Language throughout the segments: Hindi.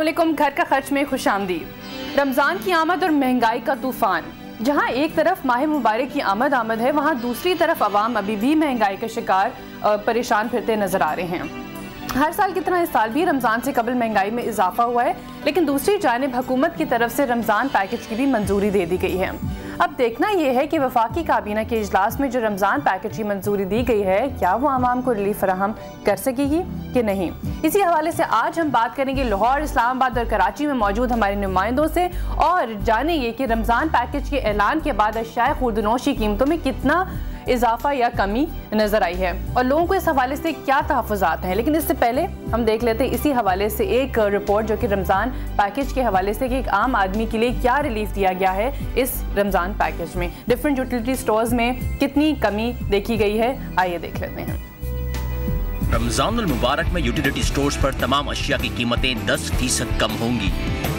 अस्सलामुअलैकुम। घर का खर्च में खुशामदीद। रमज़ान की आमद और महंगाई का तूफ़ान। जहां एक तरफ माह मुबारक की आमद है, वहां दूसरी तरफ अवाम अभी भी महंगाई का शिकार परेशान फिरते नजर आ रहे हैं। हर साल की तरह इस साल भी रमज़ान से कबल महंगाई में इजाफा हुआ है, लेकिन दूसरी जानिब हुकूमत की तरफ से रमज़ान पैकेज की भी मंजूरी दे दी गई है। अब देखना यह है कि वफाकी काबीना के इजलास में जो रमज़ान पैकेज की मंजूरी दी गई है, क्या वो आवाम को रिलीफ फराहम कर सकेगी कि नहीं। इसी हवाले से आज हम बात करेंगे लाहौर, इस्लामाबाद और कराची में मौजूद हमारे नुमाइंदों से और जानेंगे कि रमज़ान पैकेज के ऐलान के बाद अशियाए खुर्दनोशी कीमतों में कितना इजाफा या कमी नजर आई है और लोगों को इस हवाले से क्या तहफ़्फ़ुज़ात हैं। लेकिन इससे पहले हम देख लेते हैं इसी हवाले से एक रिपोर्ट जो कि रमज़ान पैकेज के हवाले से कि एक आम आदमी के लिए क्या रिलीफ दिया गया है इस रमज़ान पैकेज में। डिफरेंट यूटिलिटी स्टोर्स में कितनी कमी देखी गई है, आइए देख लेते हैं। रमज़ानुल मुबारक में यूटिलिटी स्टोर्स पर तमाम अशिया की कीमतें 10% कम होंगी।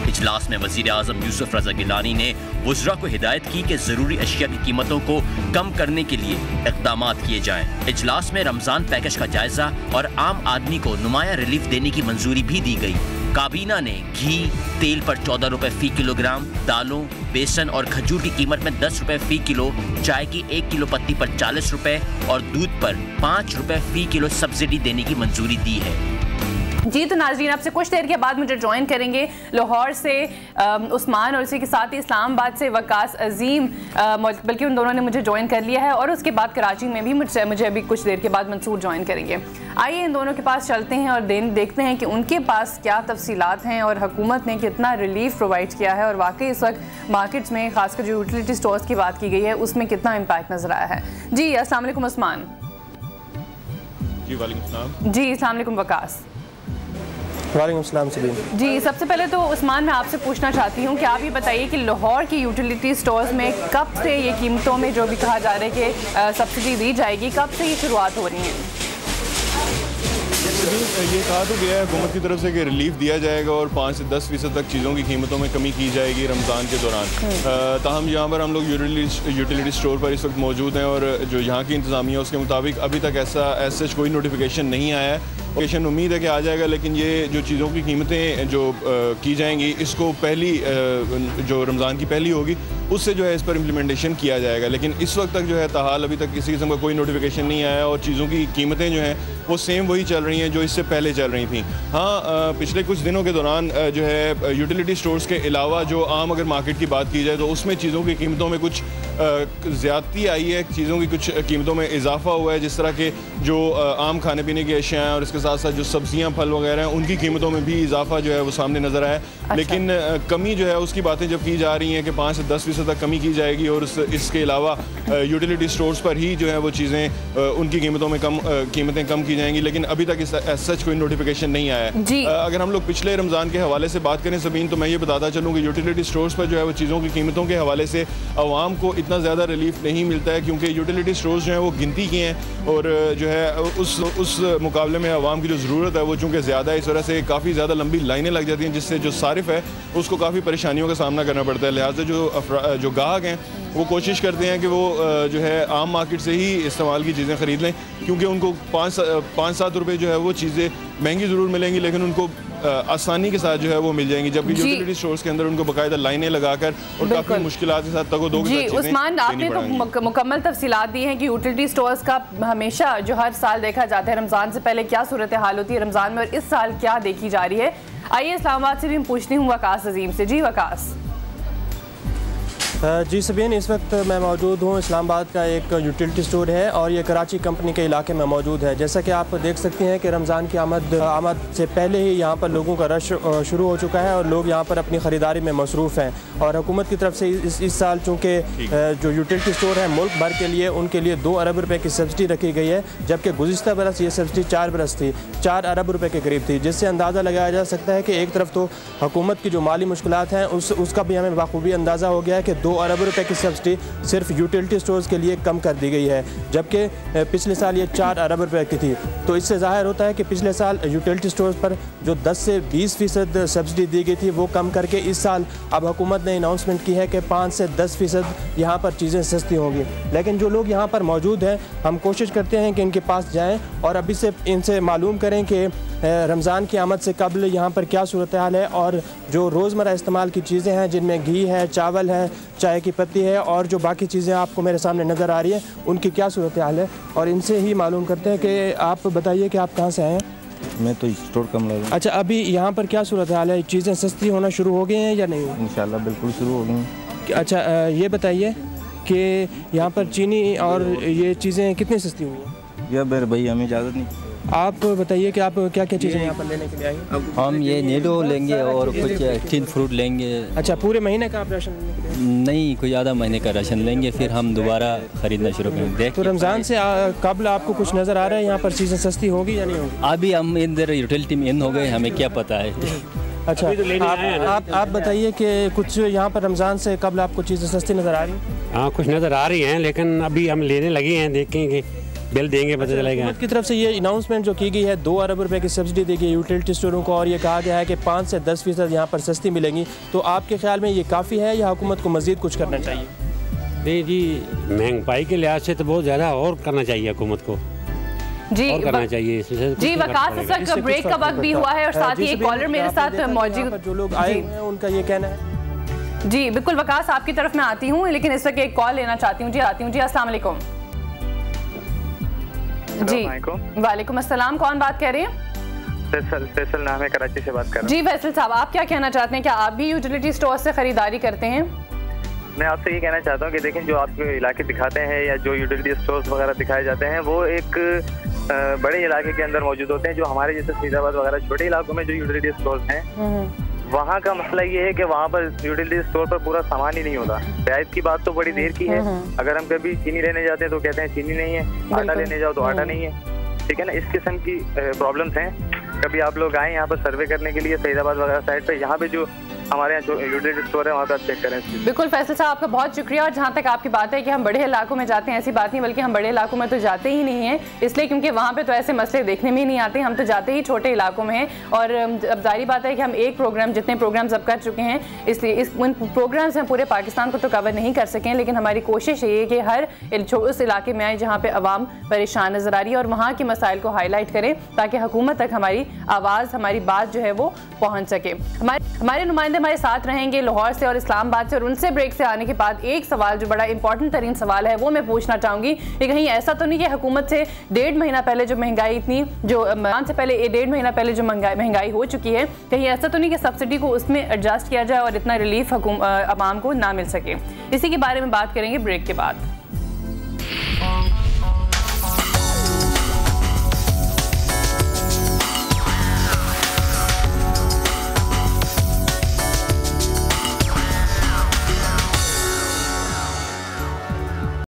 इजलास में वज़ीर आज़म यूसुफ रज़ा गिलानी ने वज़रा को हिदायत की कि ज़रूरी अशिया की कीमतों को कम करने के लिए इक़दामात किए जाएँ। इजलास में रमज़ान पैकेज का जायज़ा और आम आदमी को नुमाया रिलीफ देने की मंजूरी भी दी गई। काबीना ने घी, तेल पर 14 रुपए फ़ी किलोग्राम, दालों, बेसन और खजूर की कीमत में 10 रुपए फ़ी किलो, चाय की 1 किलो पत्ती पर 40 रुपए और दूध पर 5 रुपए फ़ी किलो सब्सिडी देने की मंजूरी दी है। जी तो नाज़रीन, आपसे कुछ देर के बाद मुझे ज्वाइन करेंगे लाहौर से उस्मान और इसी के साथ ही इस्लामाबाद से वकास अजीम, बल्कि उन दोनों ने मुझे ज्वाइन कर लिया है और उसके बाद कराची में भी मुझे अभी कुछ देर के बाद मंसूर ज्वाइन करेंगे। आइए इन दोनों के पास चलते हैं और देखते हैं कि उनके पास क्या तफसीलात हैं और हुकूमत ने कितना रिलीफ प्रोवाइड किया है और वाकई इस वक्त मार्केट्स में खासकर जो यूटिलिटी स्टोर्स की बात की गई है उसमें कितना इम्पैक्ट नजर आया है। जी अस्सलाम वालेकुम उस्मान। जी वालेकुम सलाम। जी अस्सलाम वालेकुम वकास। वालेकुम सलाम सलीम। जी सबसे पहले तो उस्मान मैं आपसे पूछना चाहती हूँ कि आप ये बताइए कि लाहौर की यूटिलिटी स्टोर्स में कब से ये कीमतों में जो भी कहा जा रहा है कि सब्सिडी दी जाएगी, कब से ये शुरुआत हो रही है? ये कहा तो गया है हुकूमत की तरफ से कि रिलीफ दिया जाएगा और 5 से 10% तक चीज़ों की कीमतों में कमी की जाएगी रमज़ान के दौरान। ताहम यहाँ पर हम लोग यूटिलिटी स्टोर पर इस वक्त मौजूद हैं और जो यहाँ की इंतज़ामिया उसके मुताबिक अभी तक ऐसा सच कोई नोटिफिकेशन नहीं आया है। नोटिफिकेशन उम्मीद है कि आ जाएगा, लेकिन ये जो चीज़ों की कीमतें जो की जाएंगी इसको पहली जो रमज़ान की पहली होगी उससे जो है इस पर इम्प्लीमेंटेशन किया जाएगा। लेकिन इस वक्त तक जो है ताहाल अभी तक किसी किस्म का कोई नोटिफिकेशन नहीं आया और चीज़ों की कीमतें जो हैं वो सेम वही चल रही हैं जो इससे पहले चल रही थी। हाँ, पिछले कुछ दिनों के दौरान जो है यूटिलिटी स्टोर्स के अलावा जो आम अगर मार्केट की बात की जाए तो उसमें चीज़ों की कीमतों में कुछ ज़्यादती आई है, चीज़ों की कुछ कीमतों में इजाफा हुआ है। जिस तरह के जो आम खाने पीने की अशियाँ हैं और इसके साथ साथ जो सब्जियाँ फल वगैरह हैं उनकी कीमतों में भी इजाफा जो है वो सामने नज़र आया। अच्छा। लेकिन कमी जो है उसकी बातें जब की जा रही हैं कि 5 से 10% तक कमी की जाएगी और इसके अलावा यूटिलिटी स्टोर्स पर ही जो है वो चीज़ें उनकी कीमतों में कीमतें कम की जाएंगी, लेकिन अभी तक सच कोई नोटिफिकेशन नहीं आया है। अगर हम लोग पिछले रमज़ान के हवाले से बात करें सबीन, तो मैं ये बताता चलूँ कि यूटिलिटी स्टोर्स पर जो है वो चीज़ों की कीमतों के हवाले से आवाम को इतना ज़्यादा रिलीफ नहीं मिलता है क्योंकि यूटिलिटी स्टोर्स जो हैं वो गिनती के हैं और जो है उस मुकाबले में आवाम की जो ज़रूरत है वो चूँकि ज़्यादा है, इस वजह से काफ़ी ज़्यादा लंबी लाइनें लग जाती हैं जिससे जो सारिफ है उसको काफ़ी परेशानियों का सामना करना पड़ता है। लिहाजा जो गाहक हैं वो कोशिश करते हैं कि वो जो है आम मार्केट से ही इस्तेमाल की चीज़ें ख़रीद लें क्योंकि उनको 5-7 रुपये जो है वो चीज़ें महंगी ज़रूर मिलेंगी लेकिन उनको आसानी के साथ जो है वो मिल जाएंगी, जबकि यूटिलिटी स्टोर्स के अंदर उनको बाकायदा लाइनें लगाकर और काफ़ी मुश्किलात के साथ तगो-दो के साथ उस्मान, आपने तो मुकम्मल तफसीलात दी हैं कि यूटिलिटी स्टोर्स का हमेशा जो हर साल देखा जाता है रमज़ान से पहले क्या सूरत हाल होती है रमज़ान में और इस साल क्या देखी जा रही है। आइए इस्लामाबाद से भी हम पूछती हूँ वकास अजीम से। जी वकास। जी सबीन, इस वक्त मैं मौजूद हूँ इस्लामाबाद का एक यूटिलिटी स्टोर है और ये कराची कंपनी के इलाके में मौजूद है। जैसा कि आप देख सकते हैं कि रमज़ान की आमद से पहले ही यहाँ पर लोगों का रश शुरू हो चुका है और लोग यहाँ पर अपनी ख़रीदारी में मसरूफ़ हैं और हुकूमत की तरफ से इस साल चूँकि जो यूटिलिटी स्टोर है मुल्क भर के लिए उनके लिए 2 अरब रुपये की सब्सिडी रखी गई है, जबकि गुज़िश्ता बरस ये सब्सिडी 4 बरस थी, 4 अरब रुपये के करीब थी, जिससे अंदाज़ा लगाया जा सकता है कि एक तरफ तो हुकूमत की जो माली मुश्किलात हैं उसका भी हमें बाखूबी अंदाज़ा हो गया है कि 2 अरब रुपये की सब्सिडी सिर्फ यूटिलिटी स्टोर्स के लिए कम कर दी गई है, जबकि पिछले साल ये 4 अरब रुपये की थी। तो इससे ज़ाहिर होता है कि पिछले साल यूटिलिटी स्टोर्स पर जो 10 से 20% सब्सिडी दी गई थी वो कम करके इस साल अब हुकूमत ने अनाउंसमेंट की है कि 5 से 10% यहाँ पर चीज़ें सस्ती होंगी। लेकिन जो लोग यहाँ पर मौजूद हैं हम कोशिश करते हैं कि इनके पास जाएँ और अभी से इनसे मालूम करें कि रमज़ान की आमद से कबल यहाँ पर क्या सूरत हाल है और जो रोज़मर्रा इस्तेमाल की चीज़ें हैं जिनमें घी है, चावल है, चाय की पत्ती है और जो बाकी चीज़ें आपको मेरे सामने नज़र आ रही हैं उनकी क्या सूरत हाल है, और इनसे ही मालूम करते हैं कि आप बताइए कि आप कहाँ से आए हैं। मैं तो स्टोर कम लगा। अच्छा, अभी यहाँ पर क्या सूरत हाल है, चीज़ें सस्ती होना शुरू हो गई हैं या नहीं? इंशाल्लाह बिल्कुल शुरू हो गई। अच्छा, ये बताइए कि यहाँ पर चीनी और ये चीज़ें कितनी सस्ती हुई हैं? या मेरे भाई हमें इजाज़त नहीं। आप बताइए कि आप क्या क्या चीज़ें यहाँ पर लेने के लिए आए? हम ये नीडो लेंगे और कुछ टीन फ्रूट लेंगे। अच्छा, पूरे महीने का आप राशन लेने के लिए? नहीं, कोई ज़्यादा महीने का राशन लेंगे, फिर हम दोबारा ख़रीदना शुरू करेंगे। तो रमज़ान से कबल आपको कुछ नज़र आ रहा है यहाँ पर चीज़ें सस्ती होगी या नहीं होगी? अभी हम इधर यूटिलिटी में इन हो गए, हमें क्या पता है। अच्छा, आप बताइए कि कुछ यहाँ पर रमज़ान से कबल आपको चीज़ें सस्ती नज़र आ रही हैं? हाँ, कुछ नज़र आ रही हैं, लेकिन अभी हम लेने लगे हैं, देखेंगे बिल देंगे पता चलेगा। हुकूमत की तरफ से ये अनाउंसमेंट जो की गई है 2 अरब रुपए की सब्सिडी दी गई यूटिलिटी स्टोरों को, और ये कहा गया है कि 5 से 10% यहाँ पर सस्ती मिलेंगी, तो आपके ख्याल में ये काफ़ी है या हुकूमत को मज़ीद कुछ करना चाहिए? नहीं जी, महंगाई के लिहाज से तो बहुत ज़्यादा और करना चाहिए हुकूमत को जी, और करना चाहिए जी। वकास, इस वक्त ब्रेक का वक्त भी हुआ है और साथ ही एक कॉलर मेरे साथ मौजूद, जो लोग आए हैं उनका ये कहना है। जी बिल्कुल वकास, आपकी तरफ मैं आती हूँ, लेकिन इस वक्त एक कॉल लेना चाहती हूँ। जी अस्सलाम वालेकुम। जी वालेकुम अस्सलाम, कौन बात कर रहे हैं? फैसल नाम है, कराची से बात कर रहा हूँ। जी फैसल साहब, आप क्या कहना चाहते हैं, क्या आप भी यूटिलिटी स्टोर से खरीदारी करते हैं? मैं आपसे ये कहना चाहता हूँ कि देखें, जो आपके इलाके दिखाते हैं या जो यूटिलिटी स्टोर्स वगैरह दिखाए जाते हैं वो एक बड़े इलाके के अंदर मौजूद होते हैं। जो हमारे जैसे फरीदाबाद वगैरह छोटे इलाकों में जो यूटिलिटी स्टोर्स हैं, वहाँ का मसला ये है कि वहाँ पर यूटिलिटी स्टोर पर पूरा सामान ही नहीं होता। रियायत की बात तो बड़ी देर की है, अगर हम कभी चीनी लेने जाते हैं तो कहते हैं चीनी नहीं है, आटा लेने जाओ तो आटा नहीं है, ठीक है ना। इस किस्म की प्रॉब्लम्स हैं। कभी आप लोग आए यहाँ पर सर्वे करने के लिए फरीदाबाद वगैरह साइड पे, यहाँ पे जो हमारे यहाँ जो यूटिलिटी स्टोर है वहाँ का चेक करें। बिल्कुल फैसल साहब, आपका बहुत शुक्रिया। और जहाँ तक आपकी बात है कि हम बड़े इलाकों में जाते हैं, ऐसी बात नहीं, बल्कि हम बड़े इलाकों में तो जाते ही नहीं हैं, इसलिए क्योंकि वहाँ पे तो ऐसे मसले देखने में ही नहीं आते, हम तो जाते ही छोटे इलाकों में हैं। और अब जारी बात है कि हम एक प्रोग्राम, जितने प्रोग्राम्स अब कर चुके हैं, इसलिए उन प्रोग्राम्स में पूरे पाकिस्तान को तो कवर नहीं कर सकें, लेकिन हमारी कोशिश ये है कि हर उस इलाके में आए जहाँ पर आवाम परेशान नजर आ रही है और वहाँ के मसाइल को हाईलाइट करें, ताकि हुकूमत तक हमारी आवाज़, हमारी बात जो है वो पहुँच सके। हमारे नुमाइंदे हमारे साथ रहेंगे लाहौर से और इस्लामाबाद से, और उनसे ब्रेक से आने के बाद एक सवाल जो बड़ा इंपॉर्टेंट तरीन सवाल है वो मैं पूछना चाहूँगी कि कहीं ऐसा तो नहीं कि हुकूमत से 1.5 महीना पहले जो महंगाई इतनी, जो रमज़ान से पहले 1.5 महीना पहले जो महंगाई हो चुकी है, कहीं ऐसा तो नहीं कि सब्सिडी को उसमें एडजस्ट किया जाए और इतना रिलीफ आवाम को ना मिल सके? इसी के बारे में बात करेंगे ब्रेक के बाद।